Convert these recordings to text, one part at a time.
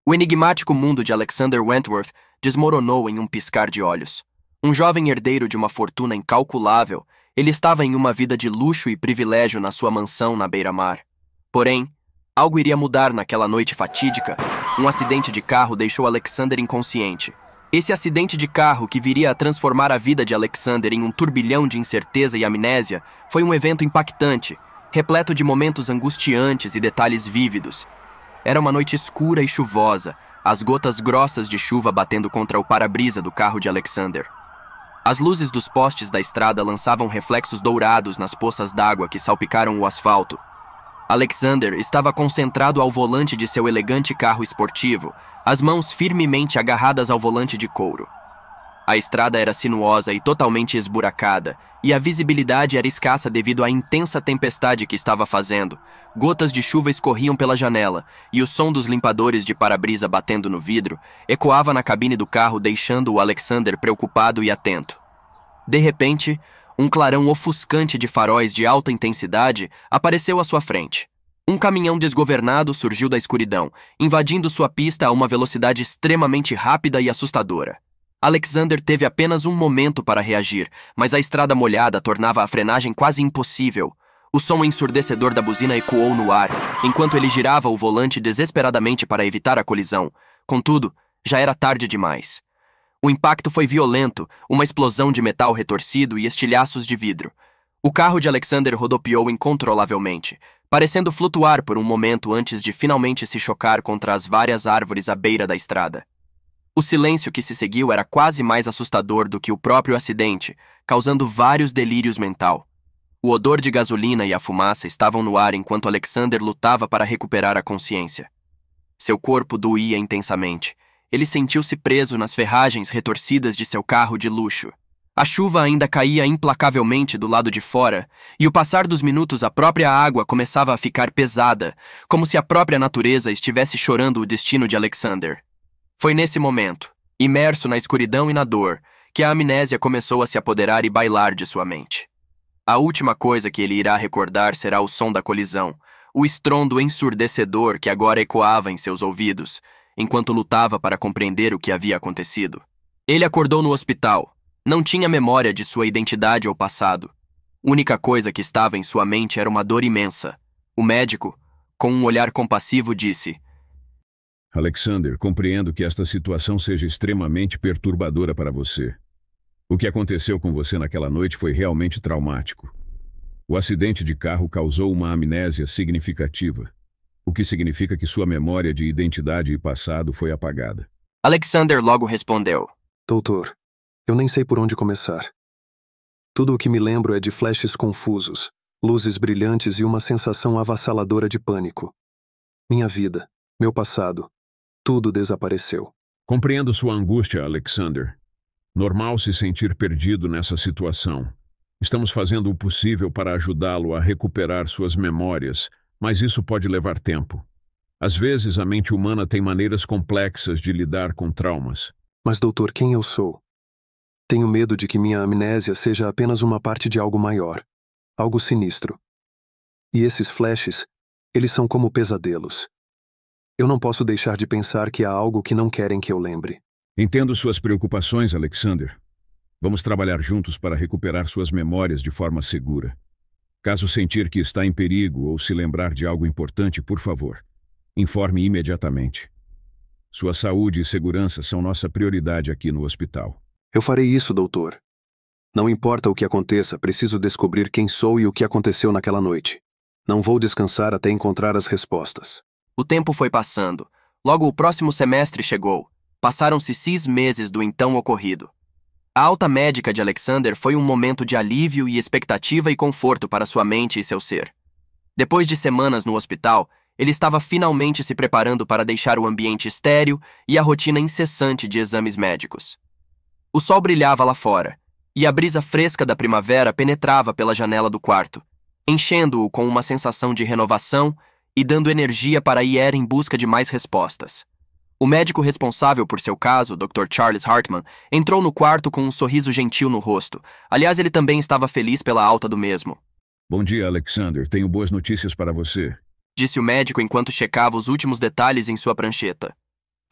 O enigmático mundo de Alexander Wentworth desmoronou em um piscar de olhos. Um jovem herdeiro de uma fortuna incalculável, ele estava em uma vida de luxo e privilégio na sua mansão na beira-mar. Porém, algo iria mudar naquela noite fatídica. Um acidente de carro deixou Alexander inconsciente. Esse acidente de carro, que viria a transformar a vida de Alexander em um turbilhão de incerteza e amnésia, foi um evento impactante, repleto de momentos angustiantes e detalhes vívidos. Era uma noite escura e chuvosa, as gotas grossas de chuva batendo contra o para-brisa do carro de Alexander. As luzes dos postes da estrada lançavam reflexos dourados nas poças d'água que salpicaram o asfalto. Alexander estava concentrado ao volante de seu elegante carro esportivo, as mãos firmemente agarradas ao volante de couro. A estrada era sinuosa e totalmente esburacada, e a visibilidade era escassa devido à intensa tempestade que estava fazendo. Gotas de chuva escorriam pela janela, e o som dos limpadores de para-brisa batendo no vidro ecoava na cabine do carro, deixando o Alexander preocupado e atento. De repente, um clarão ofuscante de faróis de alta intensidade apareceu à sua frente. Um caminhão desgovernado surgiu da escuridão, invadindo sua pista a uma velocidade extremamente rápida e assustadora. Alexander teve apenas um momento para reagir, mas a estrada molhada tornava a frenagem quase impossível. O som ensurdecedor da buzina ecoou no ar, enquanto ele girava o volante desesperadamente para evitar a colisão. Contudo, já era tarde demais. O impacto foi violento, uma explosão de metal retorcido e estilhaços de vidro. O carro de Alexander rodopiou incontrolavelmente, parecendo flutuar por um momento antes de finalmente se chocar contra as várias árvores à beira da estrada. O silêncio que se seguiu era quase mais assustador do que o próprio acidente, causando vários delírios mental. O odor de gasolina e a fumaça estavam no ar enquanto Alexander lutava para recuperar a consciência. Seu corpo doía intensamente. Ele sentiu-se preso nas ferragens retorcidas de seu carro de luxo. A chuva ainda caía implacavelmente do lado de fora, e o passar dos minutos a própria água começava a ficar pesada, como se a própria natureza estivesse chorando o destino de Alexander. Foi nesse momento, imerso na escuridão e na dor, que a amnésia começou a se apoderar e bailar de sua mente. A última coisa que ele irá recordar será o som da colisão, o estrondo ensurdecedor que agora ecoava em seus ouvidos, enquanto lutava para compreender o que havia acontecido. Ele acordou no hospital. Não tinha memória de sua identidade ou passado. A única coisa que estava em sua mente era uma dor imensa. O médico, com um olhar compassivo, disse: Alexander, compreendo que esta situação seja extremamente perturbadora para você. O que aconteceu com você naquela noite foi realmente traumático. O acidente de carro causou uma amnésia significativa, o que significa que sua memória de identidade e passado foi apagada. Alexander logo respondeu: Doutor, eu nem sei por onde começar. Tudo o que me lembro é de flashes confusos, luzes brilhantes e uma sensação avassaladora de pânico. Minha vida, meu passado, tudo desapareceu. Compreendo sua angústia, Alexander. Normal se sentir perdido nessa situação. Estamos fazendo o possível para ajudá-lo a recuperar suas memórias, mas isso pode levar tempo. Às vezes, a mente humana tem maneiras complexas de lidar com traumas. Mas, doutor, quem eu sou? Tenho medo de que minha amnésia seja apenas uma parte de algo maior, algo sinistro. E esses flashes, eles são como pesadelos. Eu não posso deixar de pensar que há algo que não querem que eu lembre. Entendo suas preocupações, Alexander. Vamos trabalhar juntos para recuperar suas memórias de forma segura. Caso sentir que está em perigo ou se lembrar de algo importante, por favor, informe imediatamente. Sua saúde e segurança são nossa prioridade aqui no hospital. Eu farei isso, doutor. Não importa o que aconteça, preciso descobrir quem sou e o que aconteceu naquela noite. Não vou descansar até encontrar as respostas. O tempo foi passando. Logo o próximo semestre chegou. Passaram-se 6 meses do então ocorrido. A alta médica de Alexander foi um momento de alívio e expectativa e conforto para sua mente e seu ser. Depois de semanas no hospital, ele estava finalmente se preparando para deixar o ambiente estéril e a rotina incessante de exames médicos. O sol brilhava lá fora, e a brisa fresca da primavera penetrava pela janela do quarto, enchendo-o com uma sensação de renovação e dando energia para ir em busca de mais respostas. O médico responsável por seu caso, Dr. Charles Hartman, entrou no quarto com um sorriso gentil no rosto. Aliás, ele também estava feliz pela alta do mesmo. Bom dia, Alexander. Tenho boas notícias para você, disse o médico enquanto checava os últimos detalhes em sua prancheta.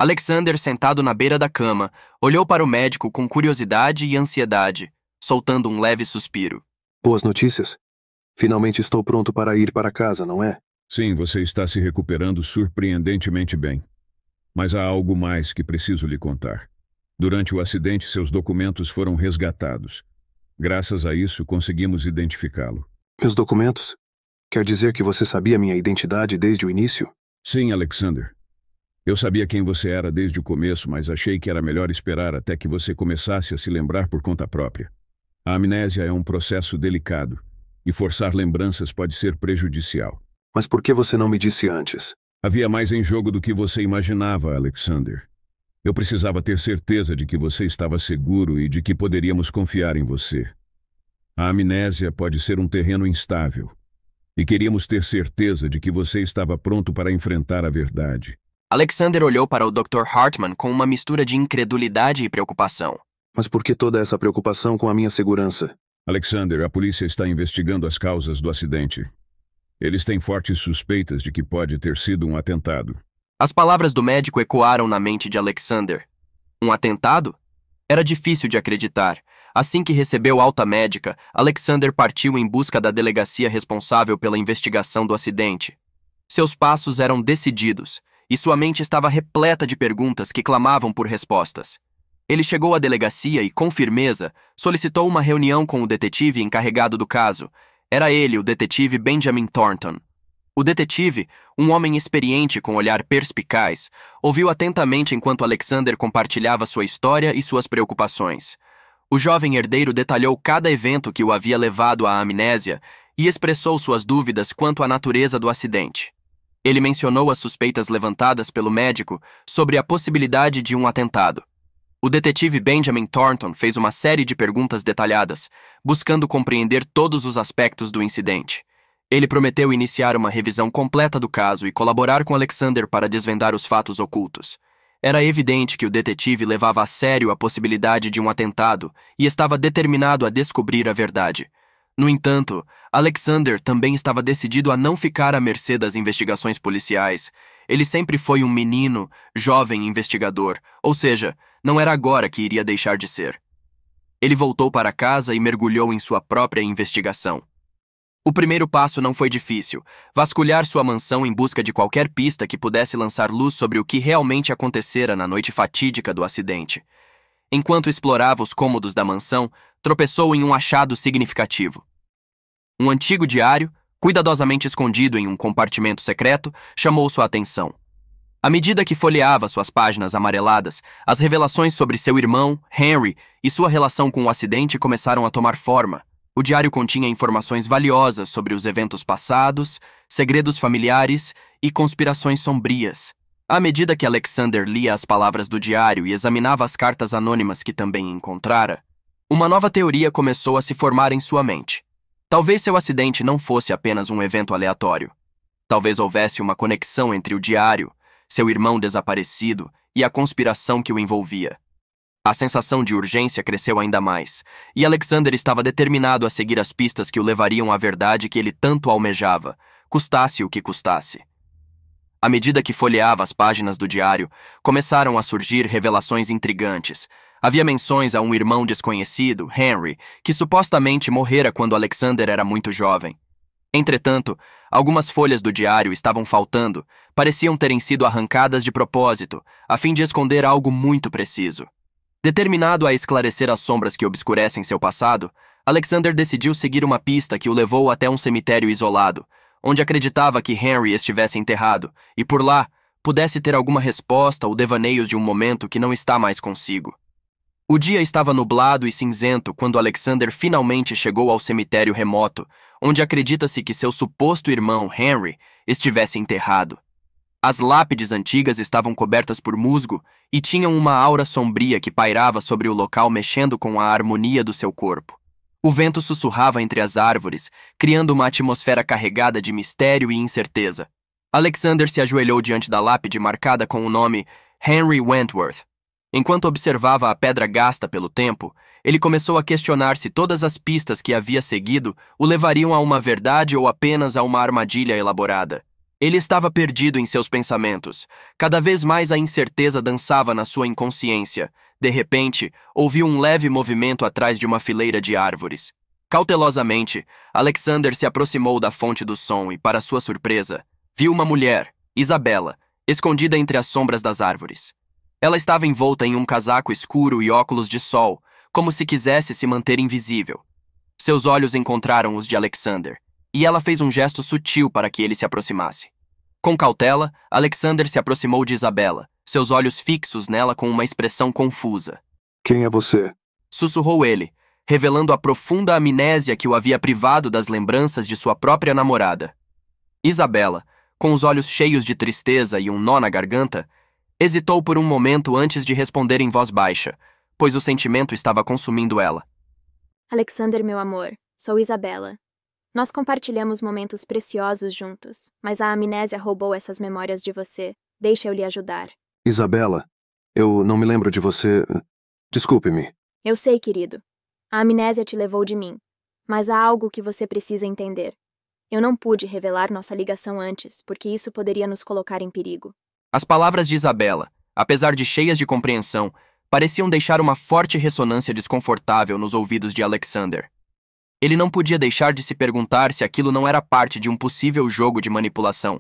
Alexander, sentado na beira da cama, olhou para o médico com curiosidade e ansiedade, soltando um leve suspiro. Boas notícias? Finalmente estou pronto para ir para casa, não é? Sim, você está se recuperando surpreendentemente bem. Mas há algo mais que preciso lhe contar. Durante o acidente, seus documentos foram resgatados. Graças a isso, conseguimos identificá-lo. Meus documentos? Quer dizer que você sabia minha identidade desde o início? Sim, Alexander. Eu sabia quem você era desde o começo, mas achei que era melhor esperar até que você começasse a se lembrar por conta própria. A amnésia é um processo delicado, e forçar lembranças pode ser prejudicial. Mas por que você não me disse antes? Havia mais em jogo do que você imaginava, Alexander. Eu precisava ter certeza de que você estava seguro e de que poderíamos confiar em você. A amnésia pode ser um terreno instável, e queríamos ter certeza de que você estava pronto para enfrentar a verdade. Alexander olhou para o Dr. Hartman com uma mistura de incredulidade e preocupação. Mas por que toda essa preocupação com a minha segurança? Alexander, a polícia está investigando as causas do acidente. Eles têm fortes suspeitas de que pode ter sido um atentado. As palavras do médico ecoaram na mente de Alexander. Um atentado? Era difícil de acreditar. Assim que recebeu alta médica, Alexander partiu em busca da delegacia responsável pela investigação do acidente. Seus passos eram decididos, e sua mente estava repleta de perguntas que clamavam por respostas. Ele chegou à delegacia e, com firmeza, solicitou uma reunião com o detetive encarregado do caso. Era ele, o detetive Benjamin Thornton. O detetive, um homem experiente com olhar perspicaz, ouviu atentamente enquanto Alexander compartilhava sua história e suas preocupações. O jovem herdeiro detalhou cada evento que o havia levado à amnésia e expressou suas dúvidas quanto à natureza do acidente. Ele mencionou as suspeitas levantadas pelo médico sobre a possibilidade de um atentado. O detetive Benjamin Thornton fez uma série de perguntas detalhadas, buscando compreender todos os aspectos do incidente. Ele prometeu iniciar uma revisão completa do caso e colaborar com Alexander para desvendar os fatos ocultos. Era evidente que o detetive levava a sério a possibilidade de um atentado e estava determinado a descobrir a verdade. No entanto, Alexander também estava decidido a não ficar à mercê das investigações policiais. Ele sempre foi um menino, jovem investigador, ou seja, não era agora que iria deixar de ser. Ele voltou para casa e mergulhou em sua própria investigação. O primeiro passo não foi difícil: vasculhar sua mansão em busca de qualquer pista que pudesse lançar luz sobre o que realmente acontecera na noite fatídica do acidente. Enquanto explorava os cômodos da mansão, tropeçou em um achado significativo. Um antigo diário, cuidadosamente escondido em um compartimento secreto, chamou sua atenção. À medida que folheava suas páginas amareladas, as revelações sobre seu irmão, Henry, e sua relação com o acidente começaram a tomar forma. O diário continha informações valiosas sobre os eventos passados, segredos familiares e conspirações sombrias. À medida que Alexander lia as palavras do diário e examinava as cartas anônimas que também encontrara, uma nova teoria começou a se formar em sua mente. Talvez seu acidente não fosse apenas um evento aleatório. Talvez houvesse uma conexão entre o diário, seu irmão desaparecido e a conspiração que o envolvia. A sensação de urgência cresceu ainda mais, e Alexander estava determinado a seguir as pistas que o levariam à verdade que ele tanto almejava, custasse o que custasse. À medida que folheava as páginas do diário, começaram a surgir revelações intrigantes. Havia menções a um irmão desconhecido, Henry, que supostamente morrera quando Alexander era muito jovem. Entretanto, algumas folhas do diário estavam faltando, pareciam terem sido arrancadas de propósito, a fim de esconder algo muito preciso. Determinado a esclarecer as sombras que obscurecem seu passado, Alexander decidiu seguir uma pista que o levou até um cemitério isolado, onde acreditava que Henry estivesse enterrado, e por lá pudesse ter alguma resposta ou devaneios de um momento que não está mais consigo. O dia estava nublado e cinzento quando Alexander finalmente chegou ao cemitério remoto, onde acredita-se que seu suposto irmão, Henry, estivesse enterrado. As lápides antigas estavam cobertas por musgo e tinham uma aura sombria que pairava sobre o local, mexendo com a harmonia do seu corpo. O vento sussurrava entre as árvores, criando uma atmosfera carregada de mistério e incerteza. Alexander se ajoelhou diante da lápide marcada com o nome Henry Wentworth. Enquanto observava a pedra gasta pelo tempo, ele começou a questionar se todas as pistas que havia seguido o levariam a uma verdade ou apenas a uma armadilha elaborada. Ele estava perdido em seus pensamentos. Cada vez mais a incerteza dançava na sua inconsciência. De repente, ouviu um leve movimento atrás de uma fileira de árvores. Cautelosamente, Alexander se aproximou da fonte do som e, para sua surpresa, viu uma mulher, Isabela, escondida entre as sombras das árvores. Ela estava envolta em um casaco escuro e óculos de sol, como se quisesse se manter invisível. Seus olhos encontraram os de Alexander, e ela fez um gesto sutil para que ele se aproximasse. Com cautela, Alexander se aproximou de Isabela, seus olhos fixos nela com uma expressão confusa. Quem é você? Sussurrou ele, revelando a profunda amnésia que o havia privado das lembranças de sua própria namorada. Isabela, com os olhos cheios de tristeza e um nó na garganta, hesitou por um momento antes de responder em voz baixa, pois o sentimento estava consumindo ela. Alexander, meu amor, sou Isabela. Nós compartilhamos momentos preciosos juntos, mas a amnésia roubou essas memórias de você. Deixa eu lhe ajudar. Isabela, eu não me lembro de você. Desculpe-me. Eu sei, querido. A amnésia te levou de mim, mas há algo que você precisa entender. Eu não pude revelar nossa ligação antes, porque isso poderia nos colocar em perigo. As palavras de Isabela, apesar de cheias de compreensão, pareciam deixar uma forte ressonância desconfortável nos ouvidos de Alexander. Ele não podia deixar de se perguntar se aquilo não era parte de um possível jogo de manipulação.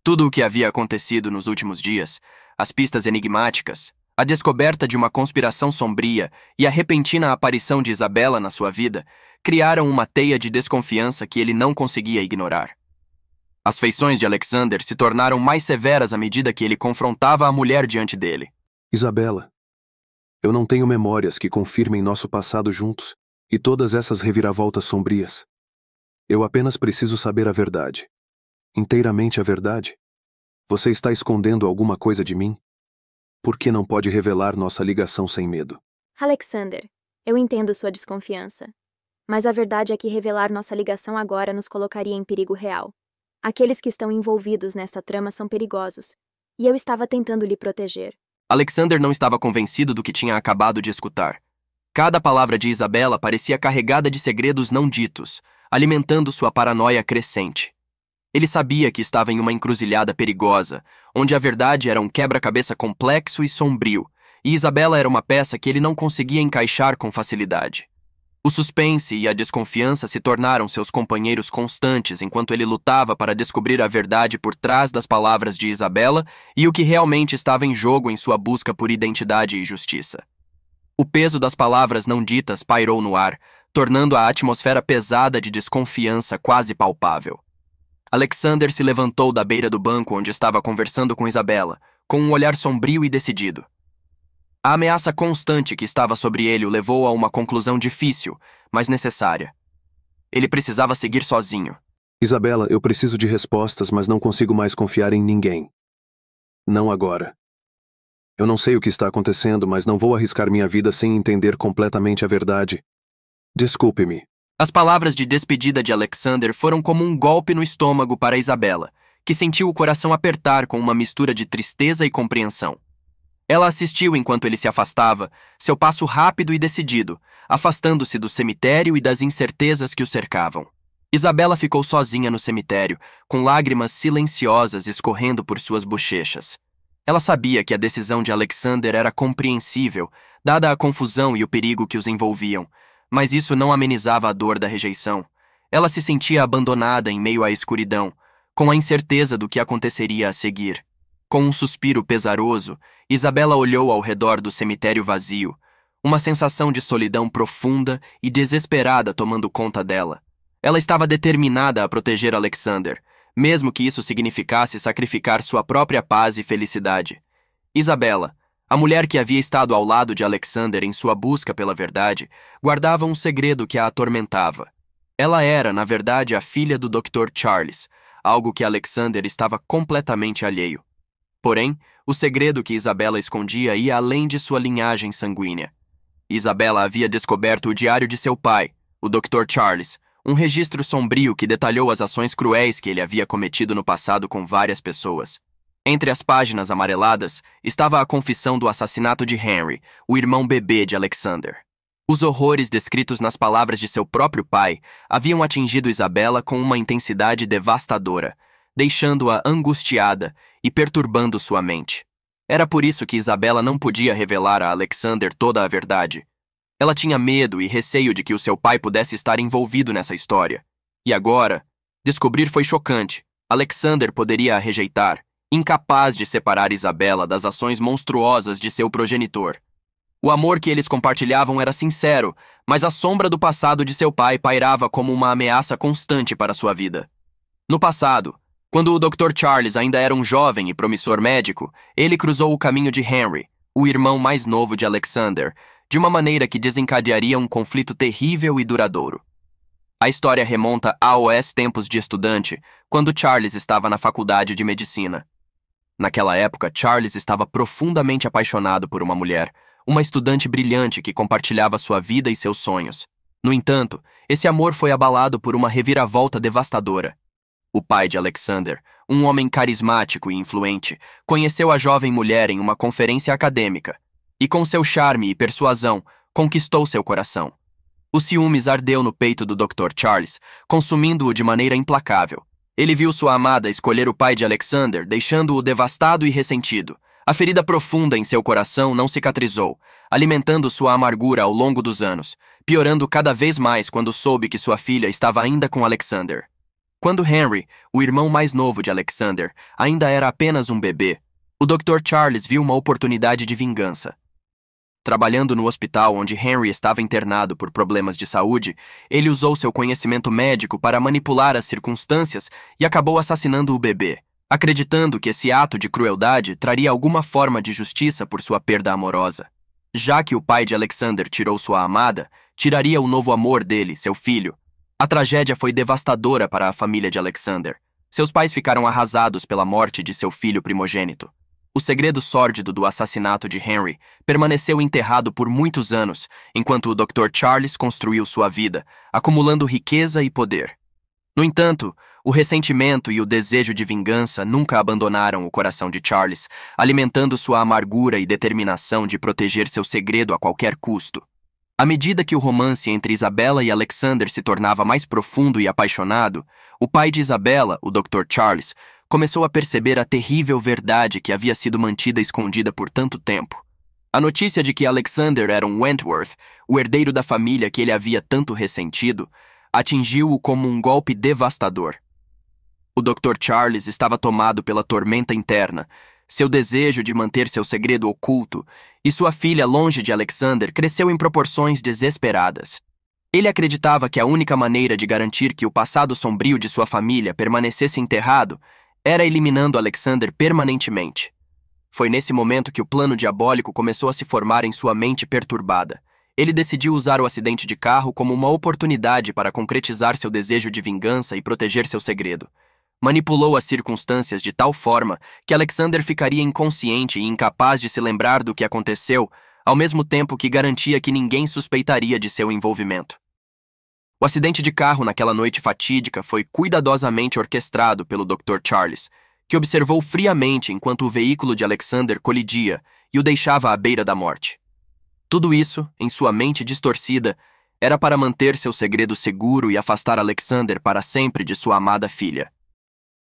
Tudo o que havia acontecido nos últimos dias, as pistas enigmáticas, a descoberta de uma conspiração sombria e a repentina aparição de Isabela na sua vida, criaram uma teia de desconfiança que ele não conseguia ignorar. As feições de Alexander se tornaram mais severas à medida que ele confrontava a mulher diante dele. Isabela, eu não tenho memórias que confirmem nosso passado juntos e todas essas reviravoltas sombrias. Eu apenas preciso saber a verdade. Inteiramente a verdade. Você está escondendo alguma coisa de mim? Por que não pode revelar nossa ligação sem medo? Alexander, eu entendo sua desconfiança. Mas a verdade é que revelar nossa ligação agora nos colocaria em perigo real. Aqueles que estão envolvidos nesta trama são perigosos, e eu estava tentando lhe proteger. Alexander não estava convencido do que tinha acabado de escutar. Cada palavra de Isabela parecia carregada de segredos não ditos, alimentando sua paranoia crescente. Ele sabia que estava em uma encruzilhada perigosa, onde a verdade era um quebra-cabeça complexo e sombrio, e Isabela era uma peça que ele não conseguia encaixar com facilidade. O suspense e a desconfiança se tornaram seus companheiros constantes enquanto ele lutava para descobrir a verdade por trás das palavras de Isabela e o que realmente estava em jogo em sua busca por identidade e justiça. O peso das palavras não ditas pairou no ar, tornando a atmosfera pesada de desconfiança quase palpável. Alexander se levantou da beira do banco onde estava conversando com Isabela, com um olhar sombrio e decidido. A ameaça constante que estava sobre ele o levou a uma conclusão difícil, mas necessária. Ele precisava seguir sozinho. Isabela, eu preciso de respostas, mas não consigo mais confiar em ninguém. Não agora. Eu não sei o que está acontecendo, mas não vou arriscar minha vida sem entender completamente a verdade. Desculpe-me. As palavras de despedida de Alexander foram como um golpe no estômago para Isabela, que sentiu o coração apertar com uma mistura de tristeza e compreensão. Ela assistiu enquanto ele se afastava, seu passo rápido e decidido, afastando-se do cemitério e das incertezas que o cercavam. Isabela ficou sozinha no cemitério, com lágrimas silenciosas escorrendo por suas bochechas. Ela sabia que a decisão de Alexander era compreensível, dada a confusão e o perigo que os envolviam, mas isso não amenizava a dor da rejeição. Ela se sentia abandonada em meio à escuridão, com a incerteza do que aconteceria a seguir. Com um suspiro pesaroso, Isabela olhou ao redor do cemitério vazio, uma sensação de solidão profunda e desesperada tomando conta dela. Ela estava determinada a proteger Alexander, mesmo que isso significasse sacrificar sua própria paz e felicidade. Isabela, a mulher que havia estado ao lado de Alexander em sua busca pela verdade, guardava um segredo que a atormentava. Ela era, na verdade, a filha do Dr. Charles, algo que Alexander estava completamente alheio. Porém, o segredo que Isabela escondia ia além de sua linhagem sanguínea. Isabela havia descoberto o diário de seu pai, o Dr. Charles, um registro sombrio que detalhou as ações cruéis que ele havia cometido no passado com várias pessoas. Entre as páginas amareladas estava a confissão do assassinato de Henry, o irmão bebê de Alexander. Os horrores descritos nas palavras de seu próprio pai haviam atingido Isabela com uma intensidade devastadora, deixando-a angustiada e perturbando sua mente. Era por isso que Isabela não podia revelar a Alexander toda a verdade. Ela tinha medo e receio de que o seu pai pudesse estar envolvido nessa história. E agora, descobrir foi chocante. Alexander poderia a rejeitar, incapaz de separar Isabela das ações monstruosas de seu progenitor. O amor que eles compartilhavam era sincero, mas a sombra do passado de seu pai pairava como uma ameaça constante para sua vida. No passado, quando o Dr. Charles ainda era um jovem e promissor médico, ele cruzou o caminho de Henry, o irmão mais novo de Alexander, de uma maneira que desencadearia um conflito terrível e duradouro. A história remonta aos tempos de estudante, quando Charles estava na faculdade de medicina. Naquela época, Charles estava profundamente apaixonado por uma mulher, uma estudante brilhante que compartilhava sua vida e seus sonhos. No entanto, esse amor foi abalado por uma reviravolta devastadora. O pai de Alexander, um homem carismático e influente, conheceu a jovem mulher em uma conferência acadêmica e, com seu charme e persuasão, conquistou seu coração. O ciúmes ardeu no peito do Dr. Charles, consumindo-o de maneira implacável. Ele viu sua amada escolher o pai de Alexander, deixando-o devastado e ressentido. A ferida profunda em seu coração não cicatrizou, alimentando sua amargura ao longo dos anos, piorando cada vez mais quando soube que sua filha estava ainda com Alexander. Quando Henry, o irmão mais novo de Alexander, ainda era apenas um bebê, o Dr. Charles viu uma oportunidade de vingança. Trabalhando no hospital onde Henry estava internado por problemas de saúde, ele usou seu conhecimento médico para manipular as circunstâncias e acabou assassinando o bebê, acreditando que esse ato de crueldade traria alguma forma de justiça por sua perda amorosa. Já que o pai de Alexander tirou sua amada, tiraria o novo amor dele, seu filho. A tragédia foi devastadora para a família de Alexander. Seus pais ficaram arrasados pela morte de seu filho primogênito. O segredo sórdido do assassinato de Henry permaneceu enterrado por muitos anos, enquanto o Dr. Charles construiu sua vida, acumulando riqueza e poder. No entanto, o ressentimento e o desejo de vingança nunca abandonaram o coração de Charles, alimentando sua amargura e determinação de proteger seu segredo a qualquer custo. À medida que o romance entre Isabela e Alexander se tornava mais profundo e apaixonado, o pai de Isabela, o Dr. Charles, começou a perceber a terrível verdade que havia sido mantida escondida por tanto tempo. A notícia de que Alexander era um Wentworth, o herdeiro da família que ele havia tanto ressentido, atingiu-o como um golpe devastador. O Dr. Charles estava tomado pela tormenta interna, seu desejo de manter seu segredo oculto, e sua filha longe de Alexander cresceu em proporções desesperadas. Ele acreditava que a única maneira de garantir que o passado sombrio de sua família permanecesse enterrado era eliminando Alexander permanentemente. Foi nesse momento que o plano diabólico começou a se formar em sua mente perturbada. Ele decidiu usar o acidente de carro como uma oportunidade para concretizar seu desejo de vingança e proteger seu segredo. Manipulou as circunstâncias de tal forma que Alexander ficaria inconsciente e incapaz de se lembrar do que aconteceu, ao mesmo tempo que garantia que ninguém suspeitaria de seu envolvimento. O acidente de carro naquela noite fatídica foi cuidadosamente orquestrado pelo Dr. Charles, que observou friamente enquanto o veículo de Alexander colidia e o deixava à beira da morte. Tudo isso, em sua mente distorcida, era para manter seu segredo seguro e afastar Alexander para sempre de sua amada filha.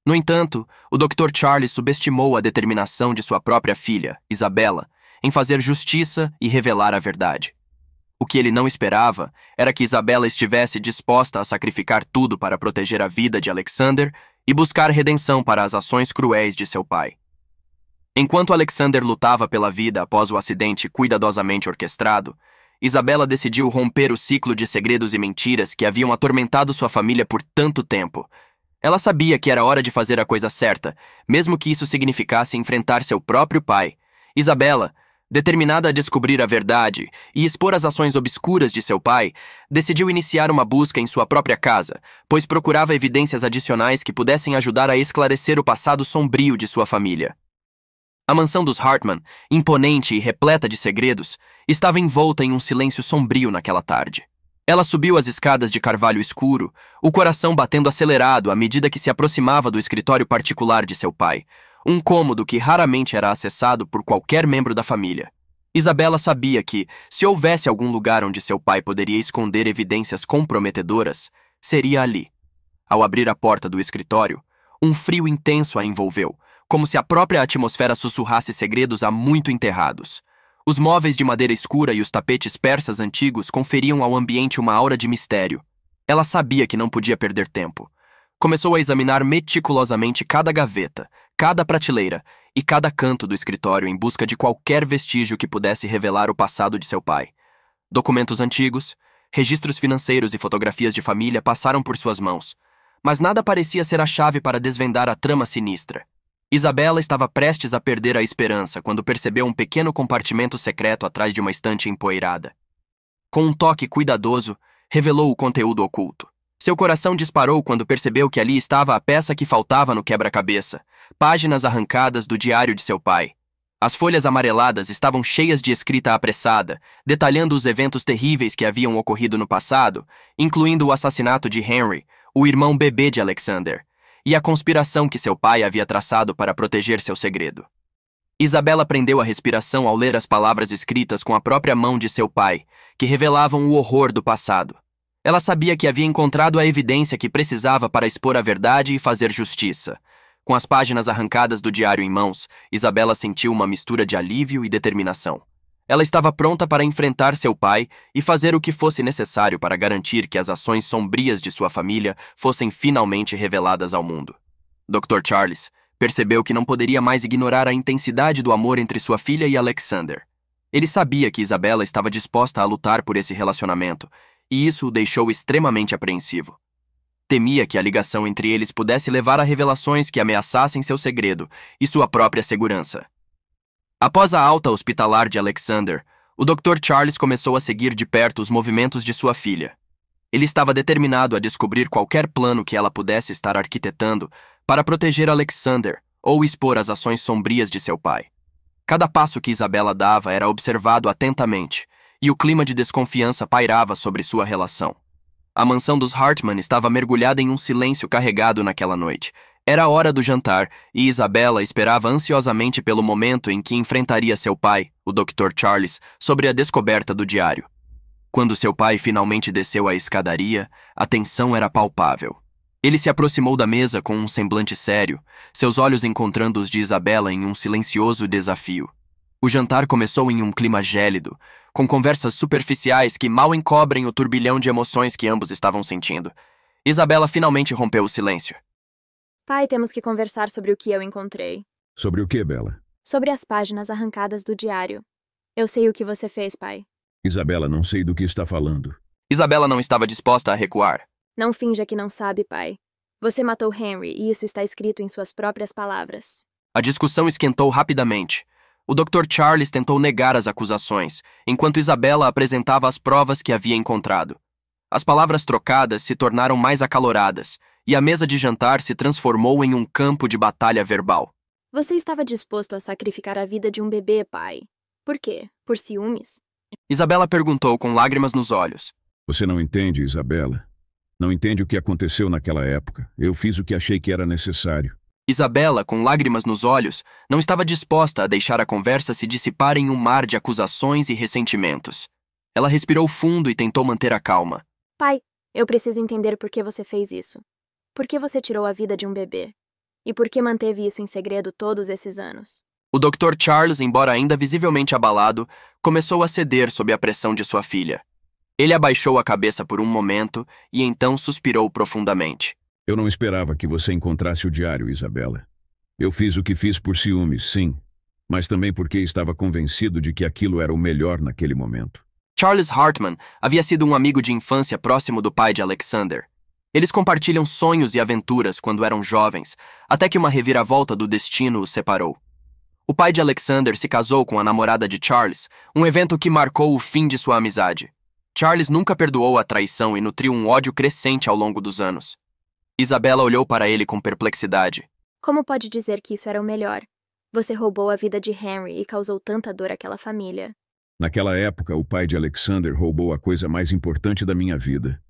No entanto, o Dr. Charles subestimou a determinação de sua própria filha, Isabela, em fazer justiça e revelar a verdade. O que ele não esperava era que Isabela estivesse disposta a sacrificar tudo para proteger a vida de Alexander e buscar redenção para as ações cruéis de seu pai. Enquanto Alexander lutava pela vida após o acidente cuidadosamente orquestrado, Isabela decidiu romper o ciclo de segredos e mentiras que haviam atormentado sua família por tanto tempo. Ela sabia que era hora de fazer a coisa certa, mesmo que isso significasse enfrentar seu próprio pai. Isabela, determinada a descobrir a verdade e expor as ações obscuras de seu pai, decidiu iniciar uma busca em sua própria casa, pois procurava evidências adicionais que pudessem ajudar a esclarecer o passado sombrio de sua família. A mansão dos Hartman, imponente e repleta de segredos, estava envolta em um silêncio sombrio naquela tarde. Ela subiu as escadas de carvalho escuro, o coração batendo acelerado à medida que se aproximava do escritório particular de seu pai, um cômodo que raramente era acessado por qualquer membro da família. Isabela sabia que, se houvesse algum lugar onde seu pai poderia esconder evidências comprometedoras, seria ali. Ao abrir a porta do escritório, Um frio intenso a envolveu, como se a própria atmosfera sussurrasse segredos há muito enterrados. Os móveis de madeira escura e os tapetes persas antigos conferiam ao ambiente uma aura de mistério. Ela sabia que não podia perder tempo. Começou a examinar meticulosamente cada gaveta, cada prateleira e cada canto do escritório em busca de qualquer vestígio que pudesse revelar o passado de seu pai. Documentos antigos, registros financeiros e fotografias de família passaram por suas mãos, mas nada parecia ser a chave para desvendar a trama sinistra. Isabela estava prestes a perder a esperança quando percebeu um pequeno compartimento secreto atrás de uma estante empoeirada. Com um toque cuidadoso, revelou o conteúdo oculto. Seu coração disparou quando percebeu que ali estava a peça que faltava no quebra-cabeça, páginas arrancadas do diário de seu pai. As folhas amareladas estavam cheias de escrita apressada, detalhando os eventos terríveis que haviam ocorrido no passado, incluindo o assassinato de Henry, o irmão bebê de Alexander, e a conspiração que seu pai havia traçado para proteger seu segredo. Isabela prendeu a respiração ao ler as palavras escritas com a própria mão de seu pai, que revelavam o horror do passado. Ela sabia que havia encontrado a evidência que precisava para expor a verdade e fazer justiça. Com as páginas arrancadas do diário em mãos, Isabela sentiu uma mistura de alívio e determinação. Ela estava pronta para enfrentar seu pai e fazer o que fosse necessário para garantir que as ações sombrias de sua família fossem finalmente reveladas ao mundo. Dr. Charles percebeu que não poderia mais ignorar a intensidade do amor entre sua filha e Alexander. Ele sabia que Isabela estava disposta a lutar por esse relacionamento, e isso o deixou extremamente apreensivo. Temia que a ligação entre eles pudesse levar a revelações que ameaçassem seu segredo e sua própria segurança. Após a alta hospitalar de Alexander, o Dr. Charles começou a seguir de perto os movimentos de sua filha. Ele estava determinado a descobrir qualquer plano que ela pudesse estar arquitetando para proteger Alexander ou expor as ações sombrias de seu pai. Cada passo que Isabela dava era observado atentamente, e o clima de desconfiança pairava sobre sua relação. A mansão dos Hartman estava mergulhada em um silêncio carregado naquela noite. Era a hora do jantar, e Isabela esperava ansiosamente pelo momento em que enfrentaria seu pai, o Dr. Charles, sobre a descoberta do diário. Quando seu pai finalmente desceu a escadaria, a tensão era palpável. Ele se aproximou da mesa com um semblante sério, seus olhos encontrando os de Isabela em um silencioso desafio. O jantar começou em um clima gélido, com conversas superficiais que mal encobrem o turbilhão de emoções que ambos estavam sentindo. Isabela finalmente rompeu o silêncio. Pai, temos que conversar sobre o que eu encontrei. Sobre o que, Bella? Sobre as páginas arrancadas do diário. Eu sei o que você fez, pai. Isabela, não sei do que está falando. Isabela não estava disposta a recuar. Não finja que não sabe, pai. Você matou Henry e isso está escrito em suas próprias palavras. A discussão esquentou rapidamente. O Dr. Charles tentou negar as acusações, enquanto Isabela apresentava as provas que havia encontrado. As palavras trocadas se tornaram mais acaloradas, e a mesa de jantar se transformou em um campo de batalha verbal. Você estava disposto a sacrificar a vida de um bebê, pai. Por quê? Por ciúmes? Isabela perguntou com lágrimas nos olhos. Você não entende, Isabela. Não entende o que aconteceu naquela época. Eu fiz o que achei que era necessário. Isabela, com lágrimas nos olhos, não estava disposta a deixar a conversa se dissipar em um mar de acusações e ressentimentos. Ela respirou fundo e tentou manter a calma. Pai, eu preciso entender por que você fez isso. Por que você tirou a vida de um bebê? E por que manteve isso em segredo todos esses anos? O Dr. Charles, embora ainda visivelmente abalado, começou a ceder sob a pressão de sua filha. Ele abaixou a cabeça por um momento e então suspirou profundamente. Eu não esperava que você encontrasse o diário, Isabela. Eu fiz o que fiz por ciúmes, sim, mas também porque estava convencido de que aquilo era o melhor naquele momento. Charles Hartman havia sido um amigo de infância próximo do pai de Alexander. Eles compartilham sonhos e aventuras quando eram jovens, até que uma reviravolta do destino os separou. O pai de Alexander se casou com a namorada de Charles, um evento que marcou o fim de sua amizade. Charles nunca perdoou a traição e nutriu um ódio crescente ao longo dos anos. Isabela olhou para ele com perplexidade. Como pode dizer que isso era o melhor? Você roubou a vida de Henry e causou tanta dor àquela família. Naquela época, o pai de Alexander roubou a coisa mais importante da minha vida.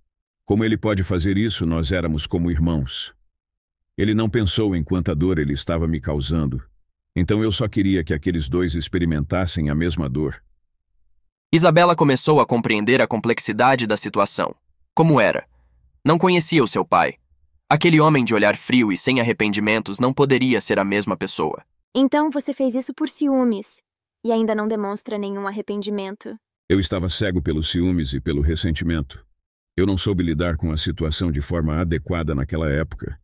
Como ele pode fazer isso, nós éramos como irmãos. Ele não pensou em quanta dor ele estava me causando. Então eu só queria que aqueles dois experimentassem a mesma dor. Isabela começou a compreender a complexidade da situação. Como era? Não conhecia o seu pai. Aquele homem de olhar frio e sem arrependimentos não poderia ser a mesma pessoa. Então você fez isso por ciúmes e ainda não demonstra nenhum arrependimento. Eu estava cego pelos ciúmes e pelo ressentimento. Eu não soube lidar com a situação de forma adequada naquela época,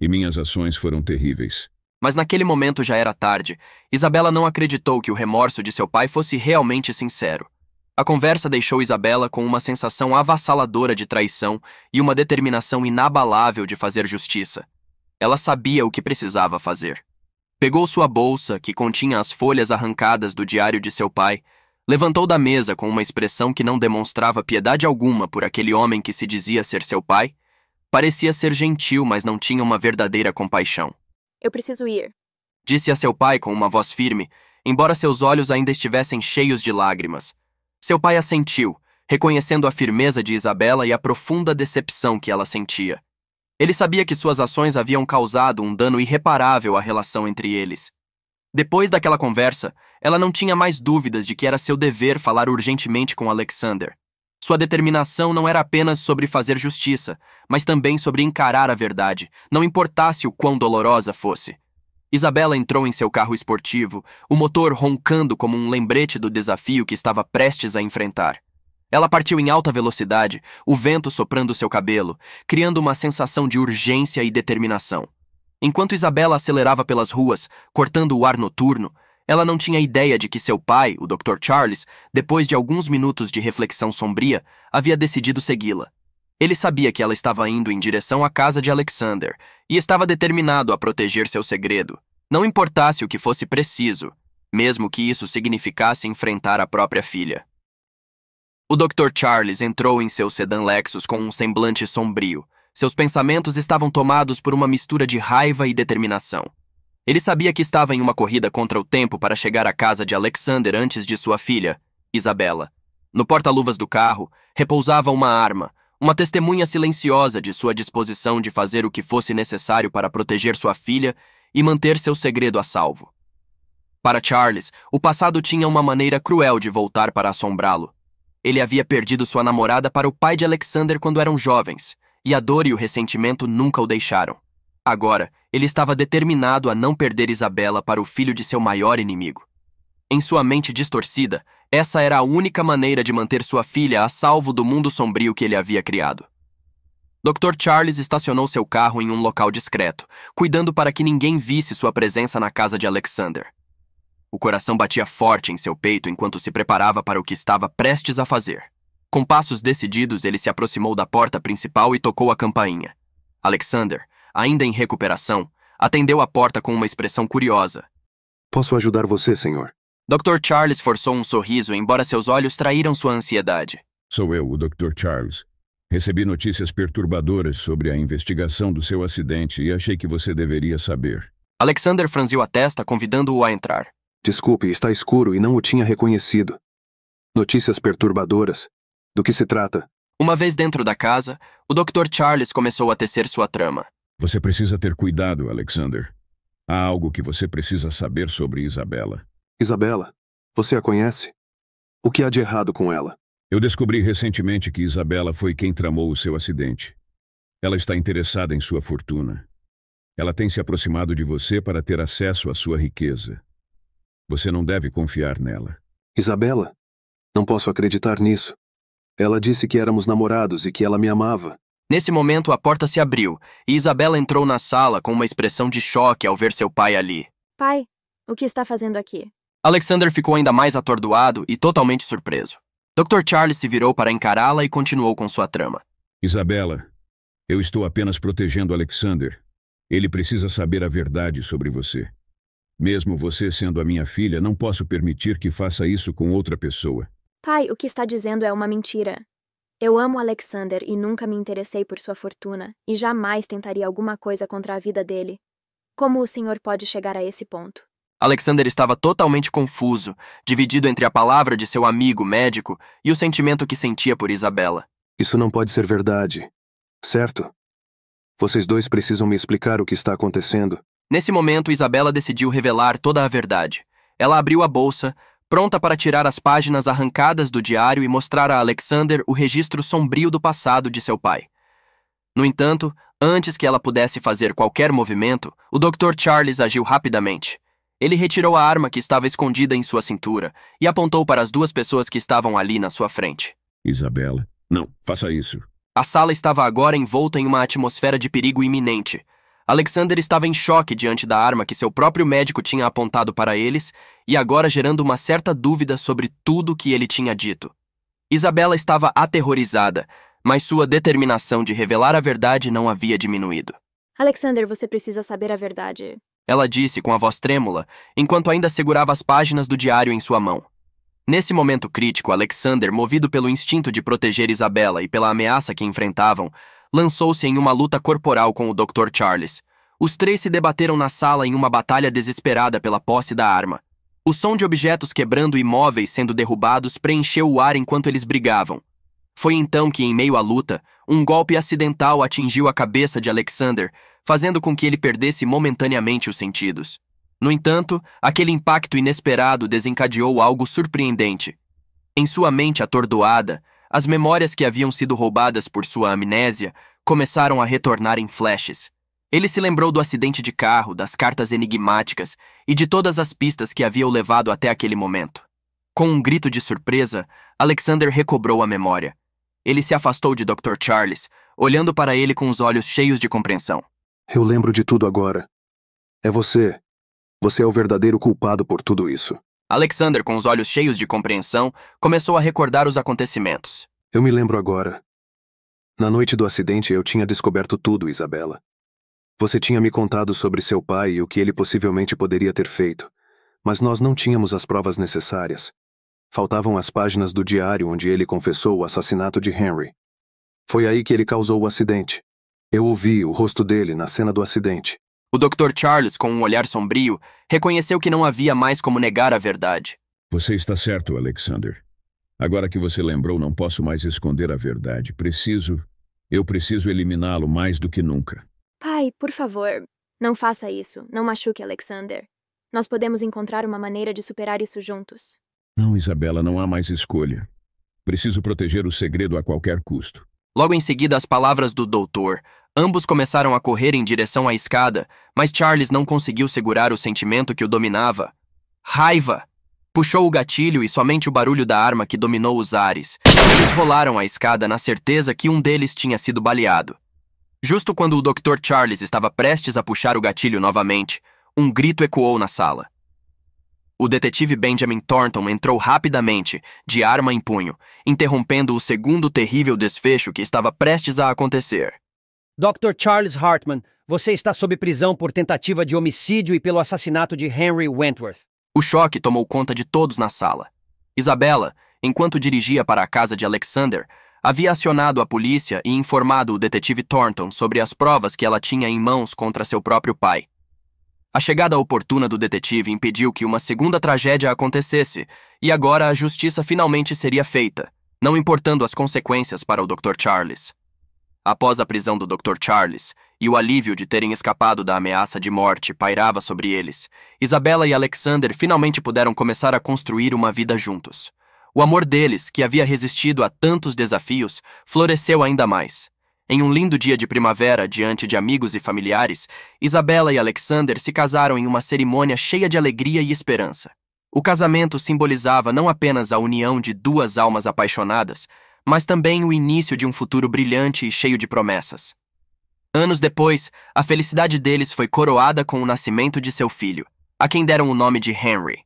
e minhas ações foram terríveis. Mas naquele momento já era tarde. Isabela não acreditou que o remorso de seu pai fosse realmente sincero. A conversa deixou Isabela com uma sensação avassaladora de traição e uma determinação inabalável de fazer justiça. Ela sabia o que precisava fazer. Pegou sua bolsa, que continha as folhas arrancadas do diário de seu pai, levantou da mesa com uma expressão que não demonstrava piedade alguma por aquele homem que se dizia ser seu pai. Parecia ser gentil, mas não tinha uma verdadeira compaixão. Eu preciso ir. Disse a seu pai com uma voz firme, embora seus olhos ainda estivessem cheios de lágrimas. Seu pai assentiu, reconhecendo a firmeza de Isabela e a profunda decepção que ela sentia. Ele sabia que suas ações haviam causado um dano irreparável à relação entre eles. Depois daquela conversa, ela não tinha mais dúvidas de que era seu dever falar urgentemente com Alexander. Sua determinação não era apenas sobre fazer justiça, mas também sobre encarar a verdade, não importasse o quão dolorosa fosse. Isabela entrou em seu carro esportivo, o motor roncando como um lembrete do desafio que estava prestes a enfrentar. Ela partiu em alta velocidade, o vento soprando seu cabelo, criando uma sensação de urgência e determinação. Enquanto Isabela acelerava pelas ruas, cortando o ar noturno, ela não tinha ideia de que seu pai, o Dr. Charles, depois de alguns minutos de reflexão sombria, havia decidido segui-la. Ele sabia que ela estava indo em direção à casa de Alexander e estava determinado a proteger seu segredo, não importasse o que fosse preciso, mesmo que isso significasse enfrentar a própria filha. O Dr. Charles entrou em seu sedã Lexus com um semblante sombrio. Seus pensamentos estavam tomados por uma mistura de raiva e determinação. Ele sabia que estava em uma corrida contra o tempo para chegar à casa de Alexander antes de sua filha, Isabela. No porta-luvas do carro, repousava uma arma, uma testemunha silenciosa de sua disposição de fazer o que fosse necessário para proteger sua filha e manter seu segredo a salvo. Para Charles, o passado tinha uma maneira cruel de voltar para assombrá-lo. Ele havia perdido sua namorada para o pai de Alexander quando eram jovens, e a dor e o ressentimento nunca o deixaram. Agora, ele estava determinado a não perder Isabela para o filho de seu maior inimigo. Em sua mente distorcida, essa era a única maneira de manter sua filha a salvo do mundo sombrio que ele havia criado. Dr. Charles estacionou seu carro em um local discreto, cuidando para que ninguém visse sua presença na casa de Alexander. O coração batia forte em seu peito enquanto se preparava para o que estava prestes a fazer. Com passos decididos, ele se aproximou da porta principal e tocou a campainha. Alexander, ainda em recuperação, atendeu a porta com uma expressão curiosa. Posso ajudar você, senhor? Dr. Charles forçou um sorriso, embora seus olhos traíram sua ansiedade. Sou eu, o Dr. Charles. Recebi notícias perturbadoras sobre a investigação do seu acidente e achei que você deveria saber. Alexander franziu a testa, convidando-o a entrar. Desculpe, está escuro e não o tinha reconhecido. Notícias perturbadoras. Do que se trata? Uma vez dentro da casa, o Dr. Charles começou a tecer sua trama. Você precisa ter cuidado, Alexander. Há algo que você precisa saber sobre Isabela. Isabela, você a conhece? O que há de errado com ela? Eu descobri recentemente que Isabela foi quem tramou o seu acidente. Ela está interessada em sua fortuna. Ela tem se aproximado de você para ter acesso à sua riqueza. Você não deve confiar nela. Isabela? Não posso acreditar nisso. Ela disse que éramos namorados e que ela me amava. Nesse momento, a porta se abriu e Isabela entrou na sala com uma expressão de choque ao ver seu pai ali. Pai, o que está fazendo aqui? Alexander ficou ainda mais atordoado e totalmente surpreso. Dr. Charles se virou para encará-la e continuou com sua trama. Isabela, eu estou apenas protegendo Alexander. Ele precisa saber a verdade sobre você. Mesmo você sendo a minha filha, não posso permitir que faça isso com outra pessoa. Pai, o que está dizendo é uma mentira. Eu amo Alexander e nunca me interessei por sua fortuna, e jamais tentaria alguma coisa contra a vida dele. Como o senhor pode chegar a esse ponto? Alexander estava totalmente confuso, dividido entre a palavra de seu amigo médico e o sentimento que sentia por Isabela. Isso não pode ser verdade, certo? Vocês dois precisam me explicar o que está acontecendo. Nesse momento, Isabela decidiu revelar toda a verdade. Ela abriu a bolsa, pronta para tirar as páginas arrancadas do diário e mostrar a Alexander o registro sombrio do passado de seu pai. No entanto, Antes que ela pudesse fazer qualquer movimento, o Dr. Charles agiu rapidamente. Ele retirou a arma que estava escondida em sua cintura e apontou para as duas pessoas que estavam ali na sua frente. Isabela, não, faça isso. A sala estava agora envolta em uma atmosfera de perigo iminente. Alexander estava em choque diante da arma que seu próprio médico tinha apontado para eles e agora gerando uma certa dúvida sobre tudo que ele tinha dito. Isabela estava aterrorizada, mas sua determinação de revelar a verdade não havia diminuído. Alexander, você precisa saber a verdade. Ela disse com a voz trêmula, enquanto ainda segurava as páginas do diário em sua mão. Nesse momento crítico, Alexander, movido pelo instinto de proteger Isabela e pela ameaça que enfrentavam, lançou-se em uma luta corporal com o Dr. Charles. Os três se debateram na sala em uma batalha desesperada pela posse da arma. O som de objetos quebrando e móveis sendo derrubados preencheu o ar enquanto eles brigavam. Foi então que, em meio à luta, um golpe acidental atingiu a cabeça de Alexander, fazendo com que ele perdesse momentaneamente os sentidos. No entanto, aquele impacto inesperado desencadeou algo surpreendente. Em sua mente atordoada, as memórias que haviam sido roubadas por sua amnésia começaram a retornar em flashes. Ele se lembrou do acidente de carro, das cartas enigmáticas e de todas as pistas que haviam levado até aquele momento. Com um grito de surpresa, Alexander recobrou a memória. Ele se afastou de Dr. Charles, olhando para ele com os olhos cheios de compreensão. Eu lembro de tudo agora. É você. Você é o verdadeiro culpado por tudo isso. Alexander, com os olhos cheios de compreensão, começou a recordar os acontecimentos. Eu me lembro agora. Na noite do acidente eu tinha descoberto tudo, Isabela. Você tinha me contado sobre seu pai e o que ele possivelmente poderia ter feito, mas nós não tínhamos as provas necessárias. Faltavam as páginas do diário onde ele confessou o assassinato de Henry. Foi aí que ele causou o acidente. Eu ouvi o rosto dele na cena do acidente. O Dr. Charles, com um olhar sombrio, reconheceu que não havia mais como negar a verdade. Você está certo, Alexander. Agora que você lembrou, não posso mais esconder a verdade. Eu preciso eliminá-lo mais do que nunca. Pai, por favor, não faça isso. Não machuque Alexander. Nós podemos encontrar uma maneira de superar isso juntos. Não, Isabela, não há mais escolha. Preciso proteger o segredo a qualquer custo. Logo em seguida, as palavras do doutor. Ambos começaram a correr em direção à escada, mas Charles não conseguiu segurar o sentimento que o dominava. Raiva! Puxou o gatilho e somente o barulho da arma que dominou os ares. Eles rolaram a escada na certeza que um deles tinha sido baleado. Justo quando o Dr. Charles estava prestes a puxar o gatilho novamente, um grito ecoou na sala. O detetive Benjamin Thornton entrou rapidamente, de arma em punho, interrompendo o segundo terrível desfecho que estava prestes a acontecer. Dr. Charles Hartman, você está sob prisão por tentativa de homicídio e pelo assassinato de Henry Wentworth. O choque tomou conta de todos na sala. Isabela, enquanto dirigia para a casa de Alexander, havia acionado a polícia e informado o detetive Thornton sobre as provas que ela tinha em mãos contra seu próprio pai. A chegada oportuna do detetive impediu que uma segunda tragédia acontecesse, e agora a justiça finalmente seria feita, não importando as consequências para o Dr. Charles. Após a prisão do Dr. Charles e o alívio de terem escapado da ameaça de morte pairava sobre eles, Isabela e Alexander finalmente puderam começar a construir uma vida juntos. O amor deles, que havia resistido a tantos desafios, floresceu ainda mais. Em um lindo dia de primavera, diante de amigos e familiares, Isabela e Alexander se casaram em uma cerimônia cheia de alegria e esperança. O casamento simbolizava não apenas a união de duas almas apaixonadas, mas também o início de um futuro brilhante e cheio de promessas. Anos depois, a felicidade deles foi coroada com o nascimento de seu filho, a quem deram o nome de Henry.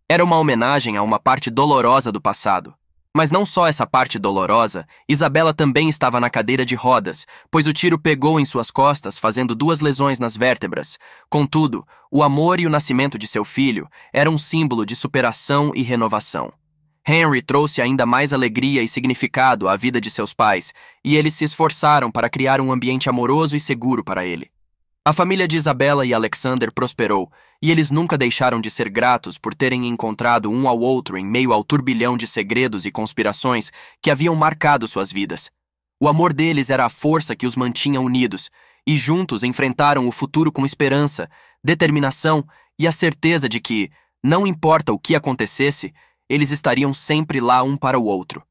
Era uma homenagem a uma parte dolorosa do passado. Mas não só essa parte dolorosa, Isabela também estava na cadeira de rodas, pois o tiro pegou em suas costas, fazendo 2 lesões nas vértebras. Contudo, o amor e o nascimento de seu filho eram um símbolo de superação e renovação. Henry trouxe ainda mais alegria e significado à vida de seus pais, e eles se esforçaram para criar um ambiente amoroso e seguro para ele. A família de Isabela e Alexander prosperou, e eles nunca deixaram de ser gratos por terem encontrado um ao outro em meio ao turbilhão de segredos e conspirações que haviam marcado suas vidas. O amor deles era a força que os mantinha unidos, e juntos enfrentaram o futuro com esperança, determinação e a certeza de que, não importa o que acontecesse, eles estariam sempre lá um para o outro.